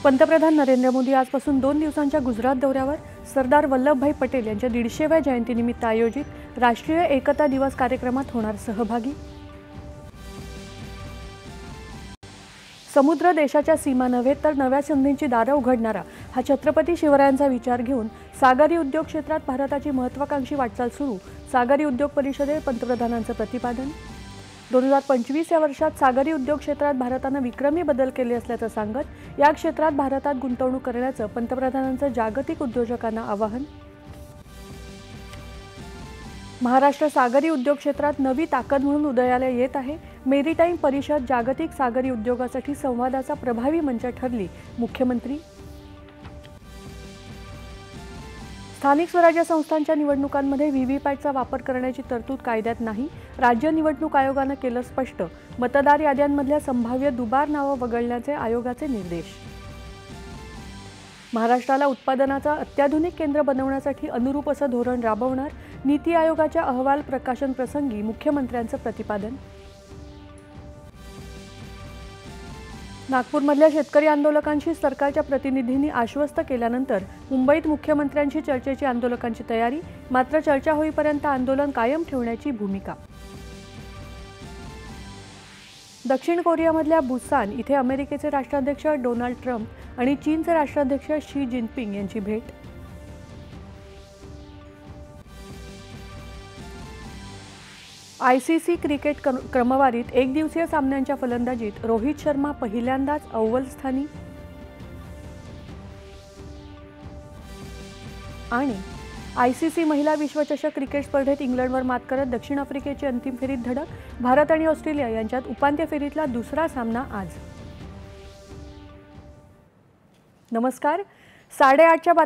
पंतप्रधान नरेंद्र मोदी आजपासून 2 दिवसांच्या गुजरात दौऱ्यावर सरदार वल्लभभाई पटेल यांच्या 150व्या जयंतीनिमित्त आयोजित राष्ट्रीय एकता दिवस कार्यक्रमात होणार सहभागी। समुद्र देशाच्या सीमा नव्हे तर नव्या संधींची दारं उघडणारा हा छत्रपती शिवरायांचा विचार घेऊन सागरी उद्योग क्षेत्रात भारताची महत्त्वाकांक्षी वाटचाल सुरू। सागरी उद्योग परिषदेत पंतप्रधानांचं प्रतिपादन। 2025 या वर्षात सागरी उद्योग क्षेत्रात भारताने विक्रमी बदल केले असल्याचं सांगत या क्षेत्रात भारतात गुंतवणूक करण्याचं पंतप्रधानांचं जागतिक उद्योजकांना आवाहन। महाराष्ट्र सागरी उद्योग क्षेत्रात नवी ताकद म्हणून उदयाला येत आहे। मेरीटाईम परिषद जागतिक सागरी उद्योगासाठी संवादाचा प्रभावी मंच ठरली। मुख्यमंत्री। स्थानिक स्वराज्य संस्थांच्या निवडणुकांमध्ये व्हीव्हीपॅटचा वापर करण्याची तरतूद कायद्यात नाही। राज्य निवडणूक आयोगाने केलं स्पष्ट। मतदार याद्यांमधल्या संभाव्य दुबार नावं वगळण्याचे आयोगाचे निर्देश। महाराष्ट्राला उत्पादनाचा अत्याधुनिक केंद्र बनवण्यासाठी अनुरूप असं धोरण राबवणार। नीती आयोगाच्या अहवाल प्रकाशन प्रसंगी मुख्यमंत्र्यांचं प्रतिपादन। नागपूरमधल्या शेतकरी आंदोलकांशी सरकारच्या प्रतिनिधींनी आश्वस्त केल्यानंतर मुंबईत मुख्यमंत्र्यांशी चर्चेची आंदोलकांची तयारी। मात्र चर्चा होईपर्यंत आंदोलन कायम ठेवण्याची भूमिका। दक्षिण कोरियामधल्या बुसान इथे अमेरिकेचे राष्ट्राध्यक्ष डोनाल्ड ट्रम्प आणि चीनचे राष्ट्राध्यक्ष शी जिनपिंग यांची भेट। आयसीसी क्रिकेट क्रमवारीत एकदिवसीय सामन्यांच्या फलंदाजीत रोहित शर्मा पहिल्यांदाच अव्वल स्थानी। आणि आयसीसी महिला विश्वचषक क्रिकेट स्पर्धेत इंग्लंडवर मात करत दक्षिण आफ्रिकेची अंतिम फेरीत धडक। भारत आणि ऑस्ट्रेलिया यांच्यात उपांत्य फेरीतला दुसरा सामना आज। नमस्कार, 8:30च्या